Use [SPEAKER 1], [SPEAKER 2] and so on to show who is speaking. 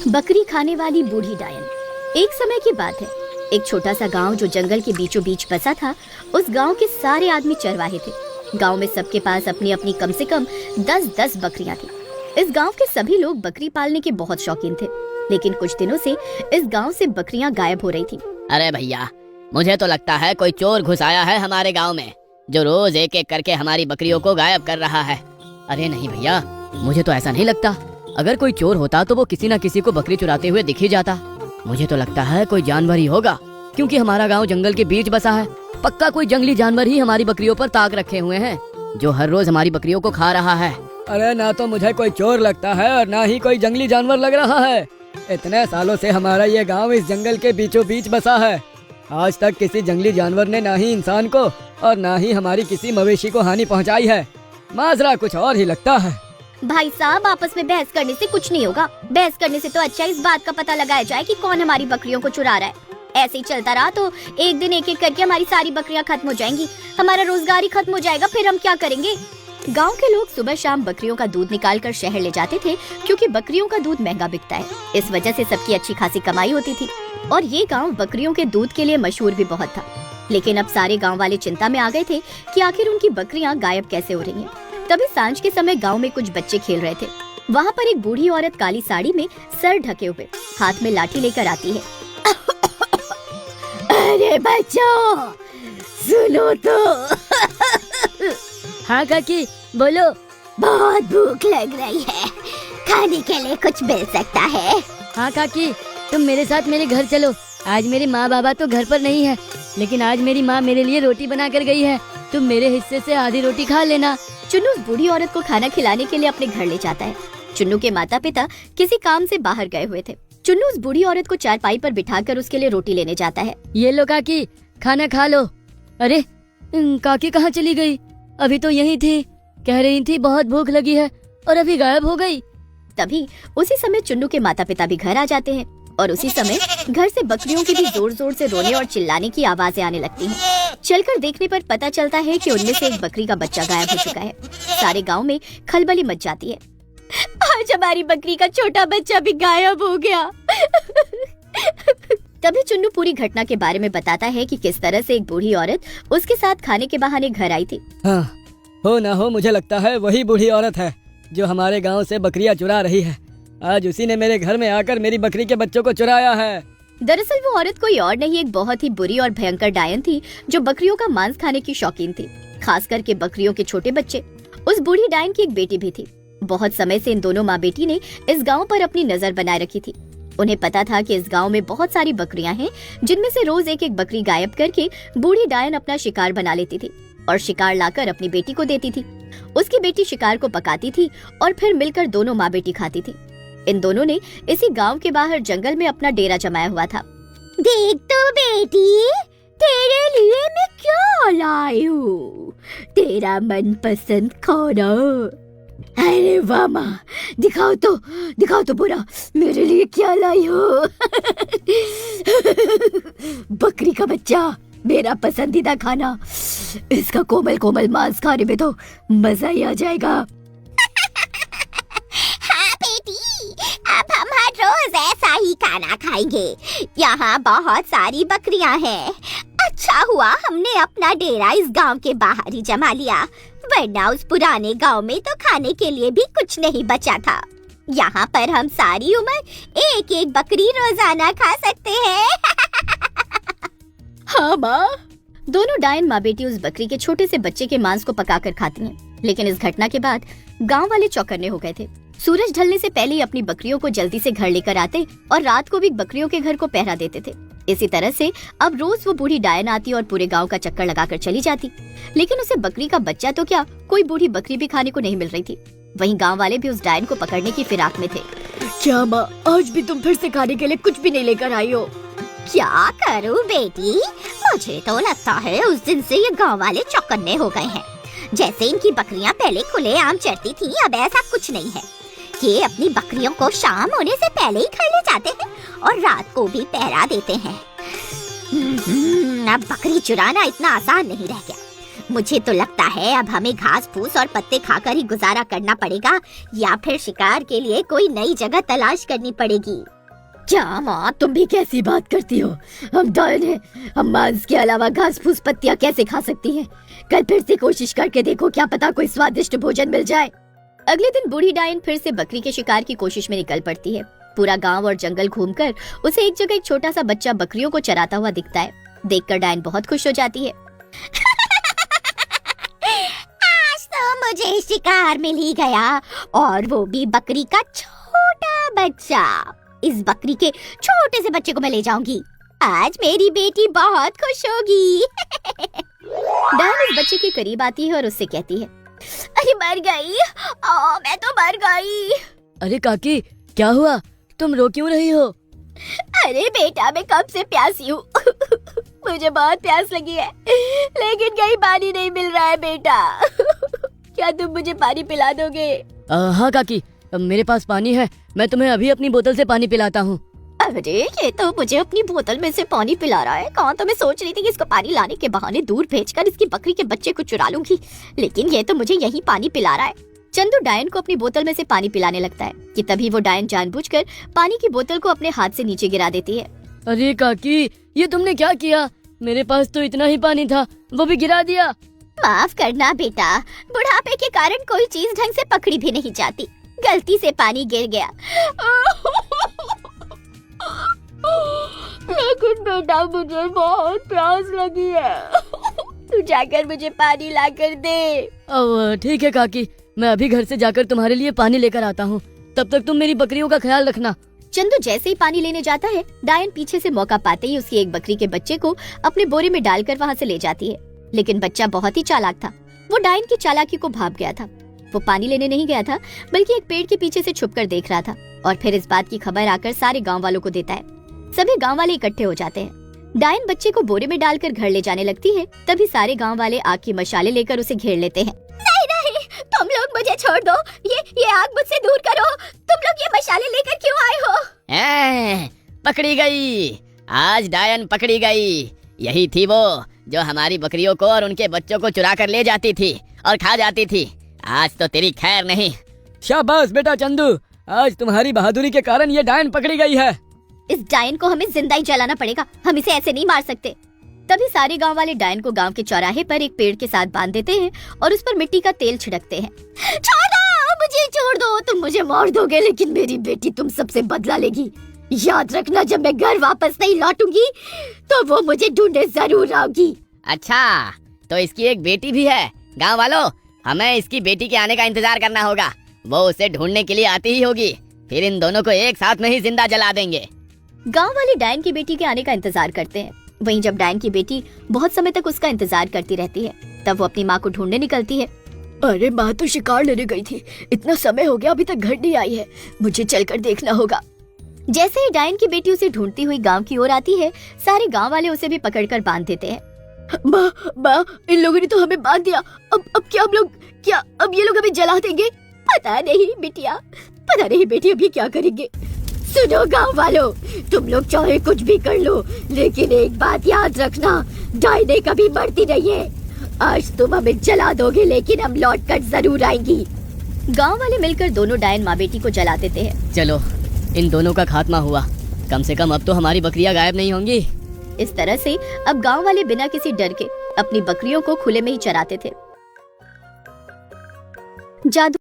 [SPEAKER 1] बकरी खाने वाली बूढ़ी डायन। एक समय की बात है, एक छोटा सा गांव जो जंगल के बीचों बीच बसा था। उस गांव के सारे आदमी चरवाहे थे। गांव में सबके पास अपनी अपनी कम से कम 10-10 बकरियां थी। इस गांव के सभी लोग बकरी पालने के बहुत शौकीन थे, लेकिन कुछ दिनों से इस गांव से बकरियां गायब हो रही थी।
[SPEAKER 2] अरे भैया, मुझे तो लगता है कोई चोर घुस आया है हमारे गांव में, जो रोज एक एक करके हमारी बकरियों को गायब कर रहा है। अरे नहीं भैया, मुझे तो ऐसा नहीं लगता। अगर कोई चोर होता तो वो किसी न किसी को बकरी चुराते हुए दिख ही जाता। मुझे तो लगता है कोई जानवर ही होगा, क्योंकि हमारा गांव जंगल के बीच बसा है। पक्का कोई जंगली जानवर ही हमारी बकरियों पर ताक रखे हुए हैं, जो हर रोज हमारी बकरियों को खा रहा है।
[SPEAKER 3] अरे ना तो मुझे कोई चोर लगता है और ना ही कोई जंगली जानवर लग रहा है। इतने सालों से हमारा ये गांव इस जंगल के बीचों बीच बसा है। आज तक किसी जंगली जानवर ने ना ही इंसान को और ना ही हमारी किसी मवेशी को हानि पहुंचाई है। माजरा कुछ और ही लगता है।
[SPEAKER 1] भाई साहब, आपस में बहस करने से कुछ नहीं होगा। बहस करने से तो अच्छा इस बात का पता लगाया जाए कि कौन हमारी बकरियों को चुरा रहा है। ऐसे ही चलता रहा तो एक दिन एक एक करके हमारी सारी बकरियां खत्म हो जाएंगी, हमारा रोजगार ही खत्म हो जाएगा। फिर हम क्या करेंगे? गांव के लोग सुबह शाम बकरियों का दूध निकालकर शहर ले जाते थे, क्योंकि बकरियों का दूध महंगा बिकता है। इस वजह से सबकी अच्छी खासी कमाई होती थी और ये गांव बकरियों के दूध के लिए मशहूर भी बहुत था। लेकिन अब सारे गांव वाले चिंता में आ गए थे कि आखिर उनकी बकरियां गायब कैसे हो रही हैं। तभी सांझ के समय गांव में कुछ बच्चे खेल रहे थे। वहाँ पर एक बूढ़ी औरत काली साड़ी में सर ढके हुए हाथ में लाठी लेकर आती है। अरे बच्चों, सुनो तो।
[SPEAKER 4] हाँ काकी, बोलो।
[SPEAKER 1] बहुत भूख लग रही है, खाने के लिए कुछ मिल सकता है?
[SPEAKER 4] हाँ काकी, तुम मेरे साथ मेरे घर चलो। आज मेरे माँ बाबा तो घर पर नहीं है, लेकिन आज मेरी माँ मेरे लिए रोटी बना कर गई है। तुम मेरे हिस्से से आधी रोटी खा लेना।
[SPEAKER 1] चुन्नू उस बूढ़ी औरत को खाना खिलाने के लिए अपने घर ले जाता है। चुन्नू के माता पिता किसी काम से बाहर गए हुए थे। चुन्नू उस बूढ़ी औरत को चारपाई पर बिठाकर उसके लिए रोटी लेने जाता है।
[SPEAKER 4] ये लो काकी, खाना खा लो। अरे काकी कहाँ चली गई? अभी तो यही थी, कह रही थी बहुत भूख लगी है, और अभी गायब हो गई।
[SPEAKER 1] तभी उसी समय चुन्नू के माता पिता भी घर आ जाते हैं और उसी समय घर से बकरियों की भी जोर जोर से रोने और चिल्लाने की आवाजें आने लगती हैं। चलकर देखने पर पता चलता है कि उनमें से एक बकरी का बच्चा गायब हो चुका है। सारे गांव में खलबली मच जाती है। आज हमारी बकरी का छोटा बच्चा भी गायब हो गया। तभी चुन्नू पूरी घटना के बारे में बताता है कि किस तरह से एक बूढ़ी औरत उसके साथ खाने के बहाने घर आई थी।
[SPEAKER 3] हाँ, हो ना हो, मुझे लगता है वही बूढ़ी औरत है जो हमारे गांव से बकरियां चुरा रही है। आज उसी ने मेरे घर में आकर मेरी बकरी के बच्चों को चुराया है।
[SPEAKER 1] दरअसल वो औरत कोई और नहीं, एक बहुत ही बुरी और भयंकर डायन थी जो बकरियों का मांस खाने की शौकीन थी, खास करके बकरियों के छोटे बच्चे। उस बूढ़ी डायन की एक बेटी भी थी। बहुत समय से इन दोनों माँ बेटी ने इस गांव पर अपनी नजर बनाए रखी थी। उन्हें पता था कि इस गांव में बहुत सारी बकरियां हैं, जिनमें से रोज एक एक बकरी गायब करके बूढ़ी डायन अपना शिकार बना लेती थी और शिकार लाकर अपनी बेटी को देती थी। उसकी बेटी शिकार को पकाती थी और फिर मिलकर दोनों माँ बेटी खाती थी। इन दोनों ने इसी गांव के बाहर जंगल में अपना डेरा जमाया हुआ था। देख तो बेटी, तेरे लिए मैं क्या लाई हूँ, तेरा मनपसंद खाना। अरे वाह माँ, दिखाओ तो पूरा, मेरे लिए क्या लाई हो। बकरी का बच्चा, मेरा पसंदीदा खाना। इसका कोमल कोमल मांस खाने में तो मजा ही आ जाएगा।
[SPEAKER 5] हाँ बेटी, अब हम हर रोज ऐसा ही खाना खाएंगे। यहाँ बहुत सारी बकरियाँ हैं। अच्छा हुआ हमने अपना डेरा इस गांव के बाहर ही जमा लिया, वरना उस पुराने गांव में तो खाने के लिए भी कुछ नहीं बचा था। यहाँ पर हम सारी उम्र एक एक बकरी रोजाना खा सकते हैं।
[SPEAKER 1] हाँ माँ। दोनों डायन माँ बेटी उस बकरी के छोटे से बच्चे के मांस को पकाकर खाती हैं। लेकिन इस घटना के बाद गांव वाले चौकन्ने हो गए थे। सूरज ढलने से पहले ही अपनी बकरियों को जल्दी से घर लेकर आते और रात को भी बकरियों के घर को पहरा देते थे। इसी तरह से अब रोज वो बूढ़ी डायन आती और पूरे गांव का चक्कर लगाकर चली जाती। लेकिन उसे बकरी का बच्चा तो क्या, कोई बूढ़ी बकरी भी खाने को नहीं मिल रही थी। वहीं गांव वाले भी उस डायन को पकड़ने की फिराक में थे।
[SPEAKER 4] क्या माँ, आज भी तुम फिर से खाने के लिए कुछ भी नहीं लेकर आई हो?
[SPEAKER 5] क्या करूं बेटी, मुझे तो लगता है उस दिन से ये गांव वाले चौकन्ने हो गए हैं। जैसे इनकी बकरियां पहले खुलेआम चरती थी, अब ऐसा कुछ नहीं है। ये अपनी बकरियों को शाम होने से पहले ही घर ले जाते हैं और रात को भी पहरा देते हैं। अब बकरी चुराना इतना आसान नहीं रह गया। मुझे तो लगता है अब हमें घास फूस और पत्ते खाकर ही गुजारा करना पड़ेगा, या फिर शिकार के लिए कोई नई जगह तलाश करनी पड़ेगी।
[SPEAKER 1] क्या माँ, तुम भी कैसी बात करती हो? हम डायन हैं, हम मांस के अलावा घास फूस पत्तियाँ कैसे खा सकती हैं? कल फिर से कोशिश करके देखो, क्या पता कोई स्वादिष्ट भोजन मिल जाए। अगले दिन बूढ़ी डायन फिर से बकरी के शिकार की कोशिश में निकल पड़ती है। पूरा गांव और जंगल घूमकर उसे एक जगह एक छोटा सा बच्चा बकरियों को चराता हुआ दिखता है। देखकर डायन बहुत खुश हो जाती है।
[SPEAKER 5] आज तो मुझे शिकार मिल ही गया, और वो भी बकरी का छोटा बच्चा। इस बकरी के छोटे से बच्चे को मैं ले जाऊंगी। आज मेरी बेटी बहुत खुश होगी।
[SPEAKER 1] डायन उस बच्चे के करीब आती है और उससे कहती है,
[SPEAKER 5] अरे मर गई, मैं तो मर गई।
[SPEAKER 4] अरे काकी, क्या हुआ? तुम रो क्यों रही हो?
[SPEAKER 5] अरे बेटा, मैं कब से प्यासी हूँ। मुझे बहुत प्यास लगी है, लेकिन कहीं पानी नहीं मिल रहा है बेटा। क्या तुम मुझे पानी पिला दोगे?
[SPEAKER 4] हाँ काकी, मेरे पास पानी है, मैं तुम्हें अभी अपनी बोतल से पानी पिलाता हूँ।
[SPEAKER 1] अरे ये तो मुझे अपनी बोतल में से पानी पिला रहा है। कहाँ तो मैं सोच रही थी कि इसको पानी लाने के बहाने दूर भेजकर इसकी बकरी के बच्चे को चुरा लूंगी, लेकिन ये तो मुझे यही पानी पिला रहा है। चंदू डायन को अपनी बोतल में से पानी पिलाने लगता है कि तभी वो डायन जानबूझकर पानी की बोतल को अपने हाथ से नीचे गिरा देती है।
[SPEAKER 4] अरे काकी, ये तुमने क्या किया? मेरे पास तो इतना ही पानी था, वो भी गिरा दिया।
[SPEAKER 5] माफ करना बेटा, बुढ़ापे के कारण कोई चीज ढंग से पकड़ी भी नहीं जाती, गलती से पानी गिर गया। लेकिन बेटा, मुझे बहुत प्यास लगी है। तू जाकर मुझे पानी ला कर दे।
[SPEAKER 4] अब ठीक है काकी, मैं अभी घर से जाकर तुम्हारे लिए पानी लेकर आता हूँ। तब तक तुम मेरी बकरियों का ख्याल रखना।
[SPEAKER 1] चंदू जैसे ही पानी लेने जाता है, डायन पीछे से मौका पाते ही उसकी एक बकरी के बच्चे को अपने बोरे में डालकर वहाँ से ले जाती है। लेकिन बच्चा बहुत ही चालाक था, वो डायन की चालाकी को भाप गया था। वो पानी लेने नहीं गया था, बल्कि एक पेड़ के पीछे से छुपकर देख रहा था, और फिर इस बात की खबर आकर सारे गाँव वालों को देता है। सभी गाँव वाले इकट्ठे हो जाते हैं। डायन बच्चे को बोरे में डालकर घर ले जाने लगती है, तभी सारे गाँव वाले आग की मशाले लेकर उसे घेर लेते हैं।
[SPEAKER 5] नहीं, तुम लोग मुझे छोड़ दो, ये आग मुझसे दूर करो। तुम लोग ये मशाले लेकर क्यों आए हो?
[SPEAKER 2] पकड़ी गई, आज डायन पकड़ी गई। यही थी वो जो हमारी बकरियों को और उनके बच्चों को चुरा कर ले जाती थी और खा जाती थी। आज तो तेरी खैर नहीं।
[SPEAKER 3] शाबाश बेटा चंदू, आज तुम्हारी बहादुरी के कारण ये डायन पकड़ी गई है।
[SPEAKER 1] इस डायन को हमें जिंदा ही जलाना पड़ेगा, हम इसे ऐसे नहीं मार सकते। तभी सारे गांव वाले डायन को गांव के चौराहे पर एक पेड़ के साथ बांध देते हैं और उस पर मिट्टी का तेल छिड़कते हैं।
[SPEAKER 5] छोड़ दो, मुझे छोड़ दो।
[SPEAKER 1] तुम मुझे मार दोगे, लेकिन मेरी बेटी तुम सबसे बदला लेगी। याद रखना, जब मैं घर वापस नहीं लौटूंगी तो वो मुझे ढूंढने जरूर आएगी।
[SPEAKER 2] अच्छा, तो इसकी एक बेटी भी है। गाँव वालों, हमें इसकी बेटी के आने का इंतजार करना होगा। वो उसे ढूंढने के लिए आती ही होगी, फिर इन दोनों को एक साथ में ही जिंदा जला देंगे।
[SPEAKER 1] गांव वाले डायन की बेटी के आने का इंतजार करते हैं। वहीं जब डायन की बेटी बहुत समय तक उसका इंतजार करती रहती है, तब वो अपनी माँ को ढूंढने निकलती है।
[SPEAKER 6] अरे माँ तो शिकार लेने गई थी, इतना समय हो गया अभी तक घर नहीं आई है, मुझे चलकर देखना होगा।
[SPEAKER 1] जैसे ही डायन की बेटी उसे ढूंढती हुई गांव की ओर आती है, सारे गांव वाले उसे भी पकड़कर बांध देते हैं।
[SPEAKER 6] माँ, इन लोगों ने तो हमें बांध दिया। अब क्या हम लोग, क्या अब ये लोग हमें जला देंगे?
[SPEAKER 5] पता नहीं बिटिया, पता नहीं बेटी, अभी क्या करेंगे। सुनो गाँव वालों, तुम लोग चाहे कुछ भी कर लो, लेकिन एक बात याद रखना, डायने कभी मरती नहीं है। आज तुम हमें जला दोगे, लेकिन हम लौट कर जरूर आएंगी।
[SPEAKER 1] गांव वाले मिलकर दोनों डायन माँ बेटी को जला देते हैं।
[SPEAKER 2] चलो, इन दोनों का खात्मा हुआ। कम से कम अब तो हमारी बकरियां गायब नहीं होंगी।
[SPEAKER 1] इस तरह से अब गांव वाले बिना किसी डर के अपनी बकरियों को खुले में ही चराते थे। जादू